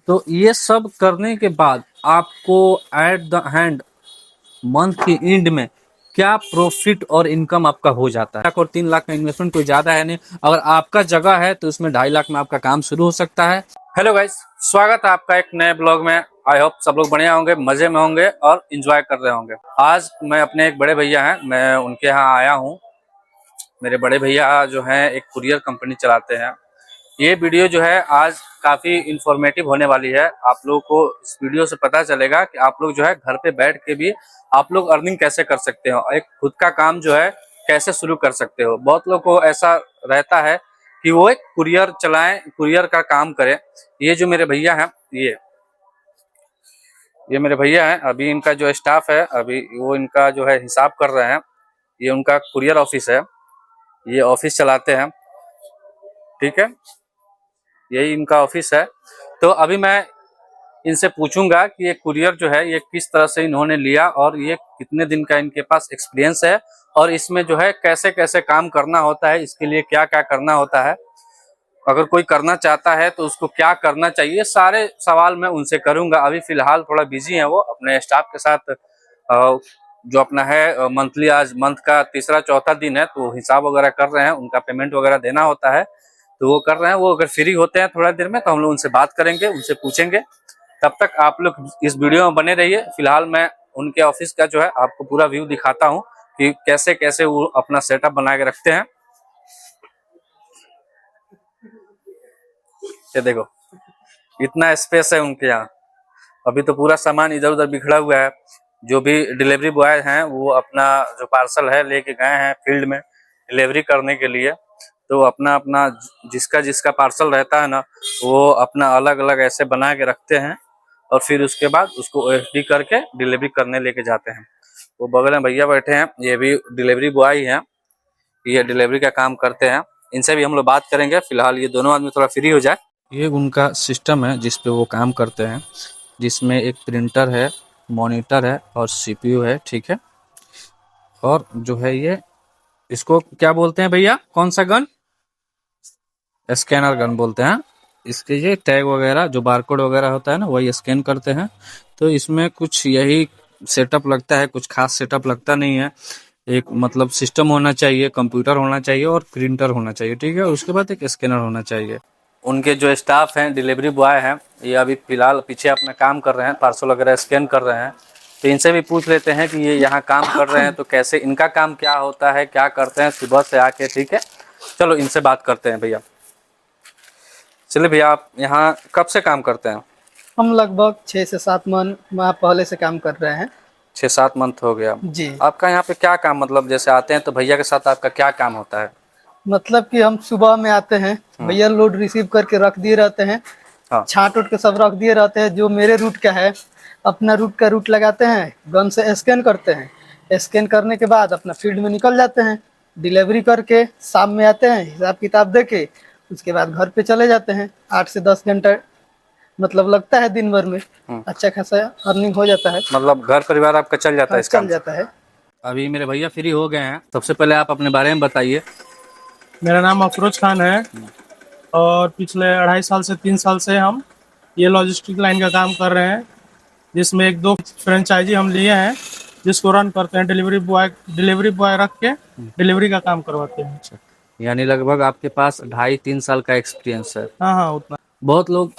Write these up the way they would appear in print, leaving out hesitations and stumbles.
तो ये सब करने के बाद आपको एट द हैंड मंथ के एंड में क्या प्रॉफिट और इनकम आपका हो जाता है। 1 लाख और 3 लाख का इन्वेस्टमेंट कोई ज्यादा है नहीं। अगर आपका जगह है तो उसमें 2.5 लाख में आपका काम शुरू हो सकता है। हेलो गाइस, स्वागत है आपका एक नए ब्लॉग में। आई होप सब लोग बढ़िया होंगे, मजे में होंगे और एंजॉय कर रहे होंगे। आज मैं अपने एक बड़े भैया हैं, मैं उनके यहाँ आया हूँ। मेरे बड़े भैया जो हैं एक कुरियर कंपनी चलाते हैं। ये वीडियो जो है आज काफी इंफॉर्मेटिव होने वाली है। आप लोगों को इस वीडियो से पता चलेगा कि आप लोग जो है घर पे बैठ के भी आप लोग अर्निंग कैसे कर सकते हो, एक खुद का काम जो है कैसे शुरू कर सकते हो। बहुत लोग को ऐसा रहता है कि वो एक कुरियर चलाएं, कुरियर का काम करें। ये जो मेरे भैया हैं, ये मेरे भैया हैं। अभी इनका जो स्टाफ है, अभी वो इनका जो है हिसाब कर रहे हैं। ये उनका कुरियर ऑफिस है, ये ऑफिस चलाते हैं, ठीक है, यही इनका ऑफिस है। तो अभी मैं इनसे पूछूंगा कि ये कुरियर जो है ये किस तरह से इन्होंने लिया और ये कितने दिन का इनके पास एक्सपीरियंस है और इसमें जो है कैसे कैसे काम करना होता है, इसके लिए क्या क्या करना होता है, अगर कोई करना चाहता है तो उसको क्या करना चाहिए। सारे सवाल मैं उनसे करूंगा। अभी फिलहाल थोड़ा बिजी है वो अपने स्टाफ के साथ, जो अपना है मंथली, आज मंथ का तीसरा चौथा दिन है तो हिसाब वगैरह कर रहे हैं, उनका पेमेंट वगैरह देना होता है तो वो कर रहे हैं। वो अगर फ्री होते हैं थोड़ा देर में तो हम लोग उनसे बात करेंगे, उनसे पूछेंगे। तब तक आप लोग इस वीडियो में बने रहिए। फिलहाल मैं उनके ऑफिस का जो है आपको पूरा व्यू दिखाता हूँ कि कैसे कैसे वो अपना सेटअप बना के रखते हैं। ये देखो, इतना स्पेस है उनके यहाँ। अभी तो पूरा सामान इधर उधर बिखरा हुआ है। जो भी डिलीवरी बॉय हैं वो अपना जो पार्सल है लेके गए हैं फील्ड में डिलीवरी करने के लिए। तो अपना अपना जिसका जिसका पार्सल रहता है ना, वो अपना अलग अलग ऐसे बना के रखते हैं और फिर उसके बाद उसको ओएसडी करके डिलीवरी करने लेके जाते हैं। वो बगल में भैया बैठे हैं, ये भी डिलीवरी बॉय ही हैं, ये डिलीवरी का काम करते हैं। इनसे भी हम लोग बात करेंगे। फिलहाल ये दोनों आदमी थोड़ा फ्री हो जाए। ये उनका सिस्टम है जिसपे वो काम करते हैं, जिसमें एक प्रिंटर है, मॉनिटर है और सीपीयू है, ठीक है। और जो है ये, इसको क्या बोलते हैं भैया, कौन सा गन? स्कैनर गन बोलते हैं। इसके ये टैग वगैरह जो बारकोड वगैरह होता है ना, वही स्कैन करते हैं। तो इसमें कुछ यही सेटअप लगता है, कुछ खास सेटअप लगता नहीं है। एक मतलब सिस्टम होना चाहिए, कंप्यूटर होना चाहिए और प्रिंटर होना चाहिए, ठीक है। उसके बाद एक स्कैनर होना चाहिए। उनके जो स्टाफ हैं, डिलीवरी बॉय हैं, ये अभी फिलहाल पीछे अपना काम कर रहे हैं, पार्सल वगैरह स्कैन कर रहे हैं। तो इनसे भी पूछ लेते हैं कि ये यहाँ काम कर रहे हैं तो कैसे इनका काम क्या होता है, क्या करते हैं सुबह से आके, ठीक है। चलो इनसे बात करते हैं भैया। चलिए भैया, आप यहाँ कब से काम करते हैं? हम लगभग 6 से 7 माह पहले से काम कर रहे हैं। 6-7 मंथ हो गया जी। आपका यहाँ पे क्या काम, मतलब जैसे आते हैं तो भैया के साथ आपका क्या काम होता है? मतलब कि हम सुबह में आते हैं, भैया लोड रिसीव करके रख दिए रहते हैं, हाँ। छांट उठ के सब रख दिए रहते हैं। जो मेरे रूट का है, अपना रूट का रूट लगाते हैं, गन से स्कैन करते हैं। स्कैन करने के बाद अपना फील्ड में निकल जाते हैं, डिलीवरी करके शाम में आते हैं, हिसाब किताब दे के उसके बाद घर पे चले जाते हैं। 8 से 10 घंटा मतलब लगता है दिन भर में। अच्छा खासा अर्निंग हो जाता है, मतलब घर परिवार आपका चल जाता है इस काम चल से? जाता है। अभी मेरे भैया फ्री हो गए हैं, सबसे पहले आप अपने बारे में बताइए। मेरा नाम अफरोज खान है और पिछले 2.5 साल से 3 साल से हम ये लॉजिस्टिक लाइन का काम कर रहे हैं, जिसमें 1-2 फ्रेंचाइजी हम लिए हैं जिसको रन करते हैं। डिलीवरी बॉय रख के डिलीवरी का काम करवाते हैं। यानी लगभग आपके पास 2.5-3 साल का एक्सपीरियंस है। हाँ, उतना। बहुत लोग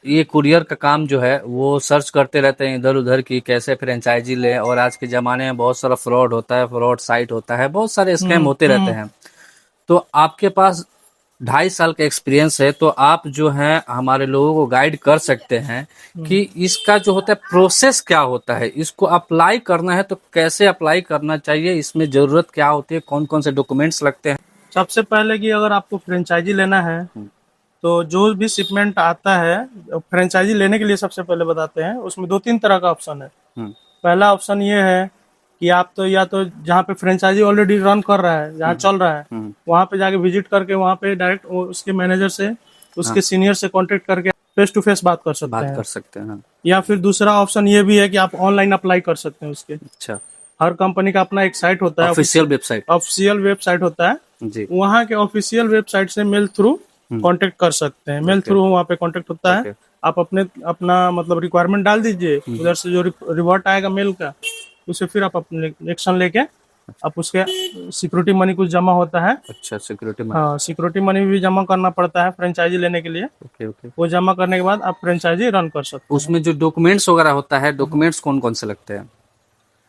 ये कुरियर का काम जो है वो सर्च करते रहते हैं इधर उधर की कैसे फ्रेंचाइजी लें, और आज के ज़माने में बहुत सारा फ्रॉड होता है, फ्रॉड साइट होता है, बहुत सारे स्कैम होते रहते हैं। तो आपके पास 2.5 साल का एक्सपीरियंस है, तो आप जो है हमारे लोगों को गाइड कर सकते हैं कि इसका जो होता है प्रोसेस क्या होता है, इसको अप्लाई करना है तो कैसे अप्लाई करना चाहिए, इसमें ज़रूरत क्या होती है, कौन कौन से डॉक्यूमेंट्स लगते हैं। सबसे पहले कि अगर आपको फ्रेंचाइजी लेना है तो जो भी शिपमेंट आता है, फ्रेंचाइजी लेने के लिए सबसे पहले बताते हैं, उसमें 2-3 तरह का ऑप्शन है। पहला ऑप्शन ये है कि आप तो या तो जहाँ पे फ्रेंचाइजी ऑलरेडी रन कर रहा है, जहाँ चल रहा है, वहाँ पे जाके विजिट करके वहाँ पे डायरेक्ट उसके मैनेजर से, उसके सीनियर से कांटेक्ट करके फेस टू फेस बात कर सकते हैं। या फिर दूसरा ऑप्शन ये भी है कि आप ऑनलाइन अप्लाई कर सकते हैं उसके। अच्छा। हर कंपनी का अपना एक साइट होता है, ऑफिशियल वेबसाइट होता है जी। वहाँ के ऑफिशियल वेबसाइट से मेल थ्रू कांटेक्ट कर सकते हैं। मेल थ्रू वहाँ पे कांटेक्ट होता है, आप अपना मतलब रिक्वायरमेंट डाल दीजिए, उधर से जो रिवॉर्ड आएगा मेल का, उसे फिर आप अपने एक्शन लेके आप उसके सिक्योरिटी मनी कुछ जमा होता है। अच्छा, सिक्योरिटी मनी। हाँ, सिक्योरिटी मनी भी जमा करना पड़ता है फ्रेंचाइजी लेने के लिए। Okay okay. वो जमा करने के बाद आप फ्रेंचाइजी रन कर सकते हैं। उसमें जो डॉक्यूमेंट्स वगैरह होता है, डॉक्यूमेंट्स कौन कौन से लगते हैं?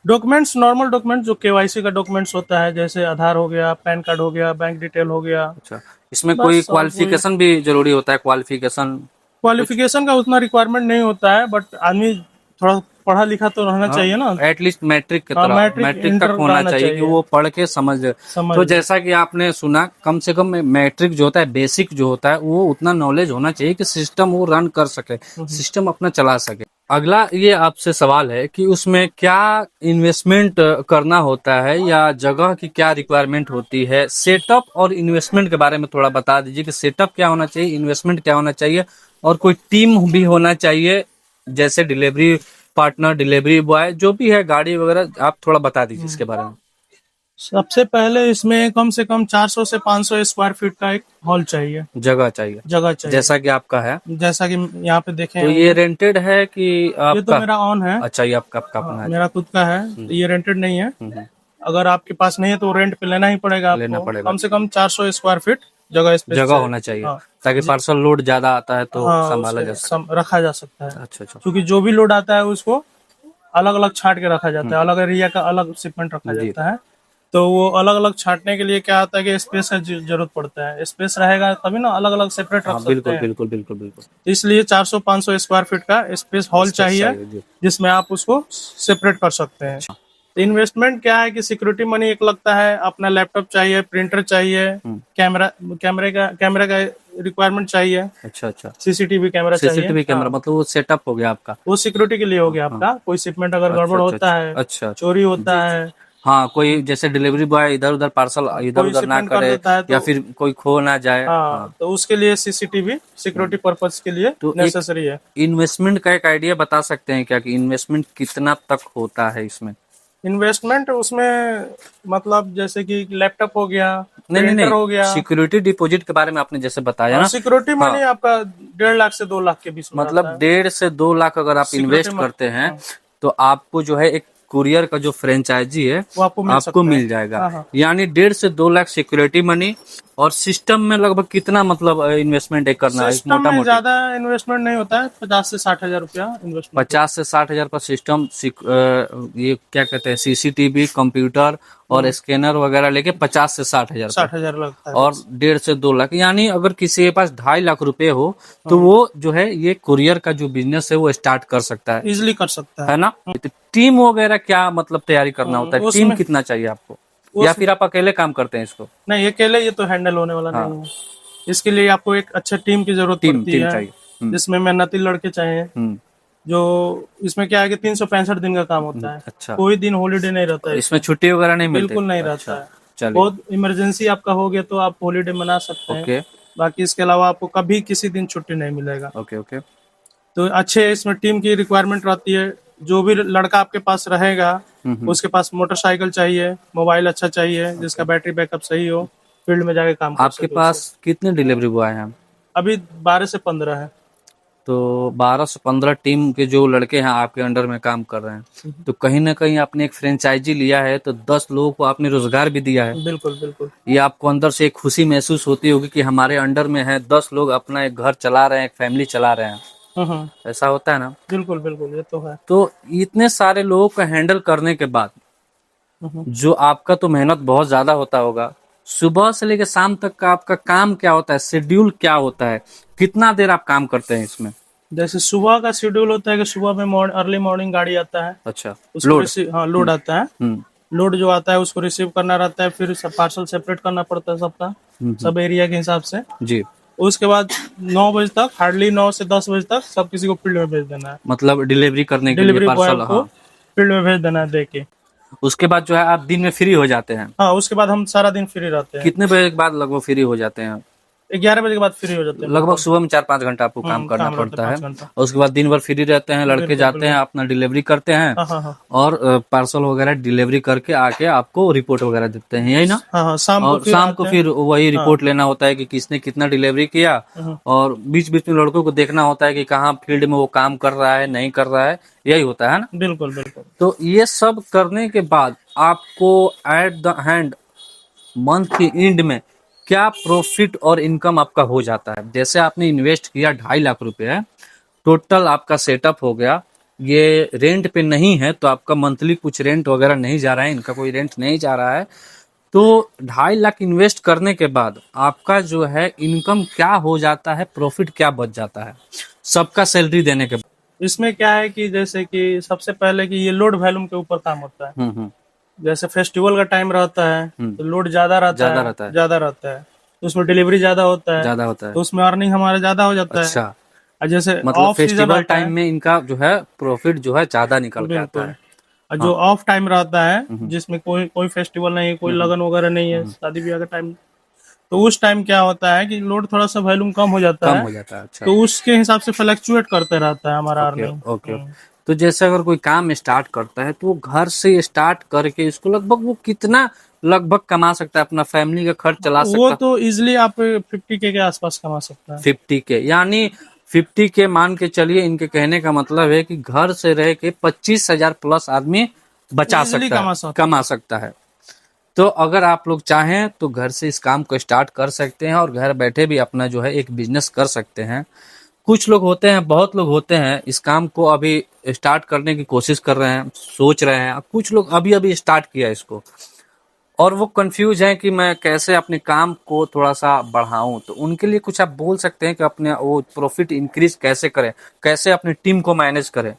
डॉक्यूमेंट्स नॉर्मल डॉक्यूमेंट्स जो केवाईसी का डॉक्यूमेंट्स होता है, जैसे आधार हो गया, पैन कार्ड हो गया, बैंक डिटेल हो गया। अच्छा, इसमें बस कोई और क्वालिफिकेशन भी जरूरी होता है? क्वालिफिकेशन? क्वालिफिकेशन का उतना रिक्वायरमेंट नहीं होता है, बट आदमी थोड़ा पढ़ा लिखा तो रहना चाहिए ना। एटलीस्ट मैट्रिक की हाँ, तरह, मैट्रिक इंटर तक होना रहना चाहिए कि वो पढ़ के समझ जाए। समझ तो जैसा कि आपने सुना, कम से कम मैट्रिक जो होता है, बेसिक जो होता है, वो उतना नॉलेज होना चाहिए कि सिस्टम वो रन कर सके, सिस्टम अपना चला सके। अगला ये आपसे सवाल है कि उसमें क्या इन्वेस्टमेंट करना होता है या जगह की क्या रिक्वायरमेंट होती है? सेटअप और इन्वेस्टमेंट के बारे में थोड़ा बता दीजिए कि सेटअप क्या होना चाहिए, इन्वेस्टमेंट क्या होना चाहिए, और कोई टीम भी होना चाहिए जैसे डिलीवरी पार्टनर, डिलीवरी बॉय, जो भी है, गाड़ी वगैरह, आप थोड़ा बता दीजिए इसके बारे में। सबसे पहले इसमें कम से कम 400 से 500 स्क्वायर फीट का एक हॉल चाहिए, जगह चाहिए, जगह चाहिए। जैसा कि आपका है। जैसा कि यहाँ पे देखें, तो ये रेंटेड है कि ये तो आपका? मेरा ऑन है। अच्छा, ये आपका अपना है। मेरा खुद का है, ये रेंटेड नहीं है। अगर आपके पास नहीं है तो रेंट पे लेना ही पड़ेगा लेना आपको। पड़ेगा। कम से कम 400 स्क्वायर फीट जगह स्पेस जगह होना चाहिए, हाँ, ताकि पार्सल लोड ज्यादा आता है तो हाँ, संभाला उसे जा सके। रखा जा सकता है। अच्छा अच्छा। क्योंकि जो भी लोड आता है उसको अलग अलग छांट के रखा जाता है, अलग एरिया का अलग शिपमेंट रखा जी। जाता है। तो वो अलग अलग छांटने के लिए क्या आता है कि स्पेस का जरूरत पड़ता है। स्पेस रहेगा तभी ना अलग अलग सेपरेट रख हाँ, सकते बिल्कुल हैं। बिल्कुल बिल्कुल बिल्कुल। इसलिए 400-500 स्क्वायर फीट का स्पेस हॉल Space चाहिए, जी। जिसमें आप उसको सेपरेट कर सकते हैं। इन्वेस्टमेंट क्या है कि सिक्योरिटी मनी एक लगता है, अपना लैपटॉप चाहिए, प्रिंटर चाहिए, कैमरे का रिक्वायरमेंट चाहिए, अच्छा अच्छा। सीसीटीवी कैमरा चाहिए। सीसीटीवी कैमरा, मतलब वो सेटअप हो गया आपका? वो सिक्योरिटी के लिए हो गया आपका। कोई शिपमेंट अगर गड़बड़ होता है, अच्छा। चोरी होता है, हाँ, कोई जैसे डिलीवरी बॉय इधर उधर पार्सल इधर कोई उधर ना शिपमेंट कर करे, देता है या तो फिर कोई खो ना जाए। हाँ, तो उसके लिए सीसीटीवी सिक्योरिटी पर्पज के लिए तो नेसेसरी है। इन्वेस्टमेंट का एक आइडिया बता सकते हैं क्या कि इन्वेस्टमेंट कितना तक होता है इसमें? इन्वेस्टमेंट उसमें मतलब जैसे कि लैपटॉप हो गया, नहीं नहीं प्रिंटर हो नहीं, गया। सिक्योरिटी डिपॉजिट के बारे में आपने जैसे बताया ना। सिक्योरिटी हाँ, मनी आपका 1.5 लाख से 2 लाख के बीच में मतलब आता है। 1.5 से 2 लाख अगर आप Security इन्वेस्ट money, करते हैं हाँ, तो आपको जो है एक कुरियर का जो फ्रेंचाइजी है वो आपको मिल आपको सकता है। मिल जाएगा। हाँ, हाँ। यानी 1.5 से 2 लाख सिक्योरिटी मनी। और सिस्टम में लगभग कितना मतलब इन्वेस्टमेंट एक करना है सिस्टम मोटा में मोटी? ज्यादा इन्वेस्टमेंट नहीं होता है, 50 से 60 हजार रुपया इन्वेस्टमेंट। 50 से 60 हजार का सिस्टम, ये क्या कहते हैं, सीसीटीवी, कंप्यूटर और स्कैनर वगैरह लेके 50 से 60 हजार 60 हजार लगता है। और 1.5 से 2 लाख। यानी अगर किसी के पास 2.5 लाख रुपए हो तो वो जो है ये कुरियर का जो बिजनेस है वो स्टार्ट कर सकता है इजिली कर सकता है ना? तो टीम वगैरह क्या मतलब तैयारी करना होता है? टीम उसमें- कितना चाहिए आपको, या फिर आप अकेले काम करते हैं इसको? नहीं, अकेले ये तो हैंडल होने वाला नहीं है। इसके लिए आपको एक अच्छे टीम की जरूरत पड़ती टीम है, चाहिए। जिसमें मेहनती लड़के चाहिए। हम्म। जो इसमें क्या है कि 365 दिन का काम होता है। अच्छा। कोई दिन हॉलीडे नहीं रहता है, इसमें छुट्टी वगैरह नहीं मिलती? बिल्कुल नहीं अच्छा, रहता है। चलिए। बहुत इमरजेंसी आपका हो गया तो आप हॉलीडे मना सकते हैं। ओके बाकी इसके अलावा आपको कभी किसी दिन छुट्टी नहीं मिलेगा। Okay okay. तो अच्छे इसमें टीम की रिक्वायरमेंट रहती है। जो भी लड़का आपके पास रहेगा उसके पास मोटरसाइकिल चाहिए, मोबाइल अच्छा चाहिए, जिसका बैटरी बैकअप सही हो, फील्ड में जाके काम कर आपके सके। पास कितने डिलीवरी बॉय हैं? अभी 12 से 15 है। तो 12 से 15 टीम के जो लड़के हैं आपके अंडर में काम कर रहे हैं, तो कहीं ना कहीं आपने एक फ्रेंचाइजी लिया है तो 10 लोगों को आपने रोजगार भी दिया है। बिल्कुल बिल्कुल। ये आपको अंदर से एक खुशी महसूस होती होगी कि हमारे अंडर में है 10 लोग, अपना एक घर चला रहे हैं, एक फैमिली चला रहे हैं। ऐसा होता है ना? बिल्कुल बिल्कुल, ये तो है। तो इतने सारे लोगों को हैंडल करने के बाद जो आपका तो मेहनत बहुत ज्यादा होता होगा, सुबह से लेकर शाम तक का आपका काम क्या होता है, शेड्यूल क्या होता है, कितना देर आप काम करते हैं इसमें? जैसे सुबह का शेड्यूल होता है कि सुबह में अर्ली मॉर्निंग गाड़ी आता है। अच्छा, लोड, हाँ, लोड आता है। हम्म लोड जो आता है उसको रिसीव करना रहता है, फिर सब पार्सल सेपरेट करना पड़ता है सबका, सब एरिया के हिसाब से। जी। उसके बाद 9 बजे तक, हार्डली 9 से 10 बजे तक सब किसी को फील्ड में भेज देना है। मतलब डिलीवरी करने के लिए डिलीवरी बॉय पार्सल। को फील्ड में भेज देना है दे के। उसके बाद जो है आप दिन में फ्री हो जाते हैं? हाँ, उसके बाद हम सारा दिन फ्री रहते हैं। कितने बजे के बाद लगभग फ्री हो जाते हैं? 11 बजे के बाद फ्री हो जाते हैं। लगभग सुबह में 4-5 घंटा आपको काम करना काम रहता पड़ता है 5 घंटा। और उसके बाद दिन भर फ्री रहते हैं, लड़के बिल्कुल, जाते हैं अपना डिलीवरी करते हैं हाँ हाँ हाँ और पार्सल वगैरह डिलीवरी करके आके आपको रिपोर्ट वगैरह देते हैं, यही ना? हाँ हाँ, शाम को और फिर शाम आते को हैं। फिर वही रिपोर्ट लेना होता है कि किसने कितना डिलीवरी किया और बीच बीच में लड़कों को देखना होता है कि कहाँ फील्ड में वो काम कर रहा है नहीं कर रहा है, यही होता है ना? बिल्कुल बिल्कुल। तो ये सब करने के बाद आपको एट द हैंड मंथ के एंड में क्या प्रॉफिट और इनकम आपका हो जाता है? जैसे आपने इन्वेस्ट किया 2.5 लाख रुपए, टोटल आपका सेटअप हो गया, ये रेंट पे नहीं है तो आपका मंथली कुछ रेंट वगैरह नहीं जा रहा है, इनका कोई रेंट नहीं जा रहा है, तो 2.5 लाख इन्वेस्ट करने के बाद आपका जो है इनकम क्या हो जाता है, प्रॉफिट क्या बच जाता है सबका सैलरी देने के बाद? इसमें क्या है कि जैसे कि सबसे पहले कि ये लोड वॉल्यूम के ऊपर काम होता है। जैसे फेस्टिवल का टाइम रहता है तो लोड ज्यादा रहता है, ज्यादा रहता है तो उसमें डिलीवरी ज्यादा होता है, तो उसमें अर्निंग हमारा ज्यादा हो जाता है। अच्छा, और जैसे मतलब ऑफ सीजन फेस्टिवल आता टाइम है, में इनका जो है प्रॉफिट जो है ज्यादा निकल के आता बिल्कुल। है। और जो ऑफ टाइम रहता है जिसमें कोई कोई फेस्टिवल नहीं है, कोई लगन वगैरह नहीं है, शादी ब्याह का टाइम, तो उस टाइम क्या होता है कि लोड थोड़ा सा वॉल्यूम कम हो जाता कम है, हो जाता है। अच्छा, तो उसके हिसाब से फ्लक्चुएट करते रहता है हमारा ओके अर्निंग। ओके। तो जैसे अगर कोई काम स्टार्ट करता है तो वो घर से स्टार्ट करके इसको लगभग वो कितना लगभग कमा सकता है, अपना फैमिली का खर्च चला वो सकता तो इजिली आप 50K के आसपास कमा सकता है। है? 50K यानी 50K मान के चलिए, इनके कहने का मतलब है कि घर से रह के 25,000 प्लस आदमी बचा इजिली सकता है, कमा सकता है। तो अगर आप लोग चाहें तो घर से इस काम को स्टार्ट कर सकते हैं और घर बैठे भी अपना जो है एक बिजनेस कर सकते हैं। कुछ लोग होते हैं, बहुत लोग होते हैं इस काम को अभी स्टार्ट करने की कोशिश कर रहे हैं, सोच रहे हैं, कुछ लोग अभी अभी स्टार्ट किया इसको और वो कंफ्यूज हैं कि मैं कैसे अपने काम को थोड़ा सा बढ़ाऊं, तो उनके लिए कुछ आप बोल सकते हैं कि अपने वो प्रॉफिट इंक्रीज कैसे करें, कैसे अपनी टीम को मैनेज करें?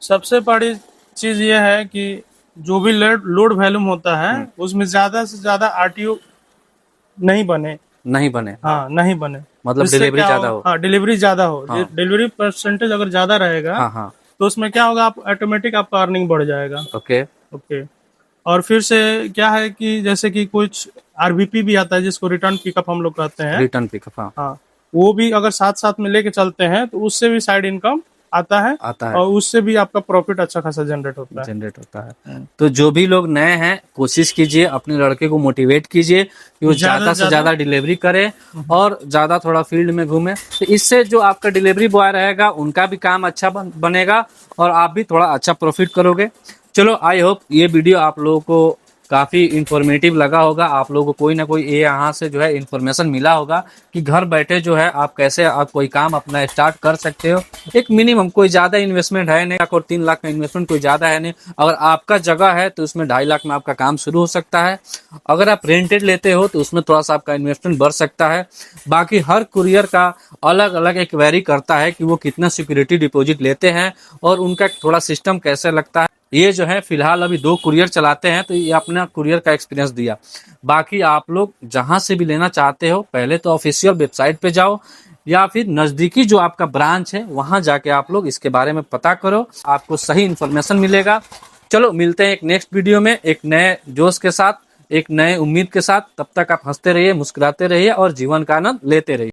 सबसे बड़ी चीज ये है कि जो भी लोड वॉल्यूम होता है उसमें ज्यादा से ज्यादा आरटीओ नहीं बने, नहीं बने, हाँ नहीं बने, मतलब इससे डिलीवरी क्या ज्यादा हो। हाँ डिलीवरी ज्यादा हो, हाँ। डिलीवरी परसेंटेज अगर ज्यादा रहेगा हाँ हाँ, तो उसमें क्या होगा, आप ऑटोमेटिक आपका अर्निंग बढ़ जाएगा। Okay okay. और फिर से क्या है कि जैसे कि कुछ आरबीपी भी आता है जिसको रिटर्न पिकअप हम लोग कहते हैं, रिटर्न पिकअप, हाँ हाँ वो भी अगर साथ साथ में लेके चलते हैं तो उससे भी साइड इनकम आता है आता है, और उससे भी आपका प्रॉफिट अच्छा खासा जनरेट होता है। जनरेट होता है। तो जो भी लोग नए हैं कोशिश कीजिए, अपने लड़के को मोटिवेट कीजिए कि वो ज्यादा से ज्यादा डिलीवरी करे और ज्यादा थोड़ा फील्ड में घूमे, तो इससे जो आपका डिलीवरी बॉय रहेगा उनका भी काम अच्छा बनेगा और आप भी थोड़ा अच्छा प्रॉफिट करोगे। चलो, आई होप ये वीडियो आप लोगों को काफ़ी इंफॉर्मेटिव लगा होगा, आप लोगों को कोई ना कोई ये यहाँ से जो है इन्फॉर्मेशन मिला होगा कि घर बैठे जो है आप कैसे आप कोई काम अपना स्टार्ट कर सकते हो। एक मिनिमम कोई ज़्यादा इन्वेस्टमेंट है नहीं, और 3 लाख का इन्वेस्टमेंट कोई ज़्यादा है नहीं। अगर आपका जगह है तो उसमें 2.5 लाख में आपका काम शुरू हो सकता है। अगर आप रेंटेड लेते हो तो उसमें थोड़ा सा आपका इन्वेस्टमेंट बढ़ सकता है। बाकी हर कुरियर का अलग अलग एक वेरी करता है कि वो कितना सिक्योरिटी डिपॉजिट लेते हैं और उनका थोड़ा सिस्टम कैसे लगता है। ये जो है फिलहाल अभी 2 कुरियर चलाते हैं तो ये अपना कुरियर का एक्सपीरियंस दिया। बाकी आप लोग जहां से भी लेना चाहते हो पहले तो ऑफिशियल वेबसाइट पे जाओ या फिर नज़दीकी जो आपका ब्रांच है वहां जाके आप लोग इसके बारे में पता करो, आपको सही इन्फॉर्मेशन मिलेगा। चलो, मिलते हैं एक नेक्स्ट वीडियो में एक नए जोश के साथ, एक नए उम्मीद के साथ। तब तक आप हंसते रहिए, मुस्कुराते रहिए और जीवन का आनंद लेते रहिए।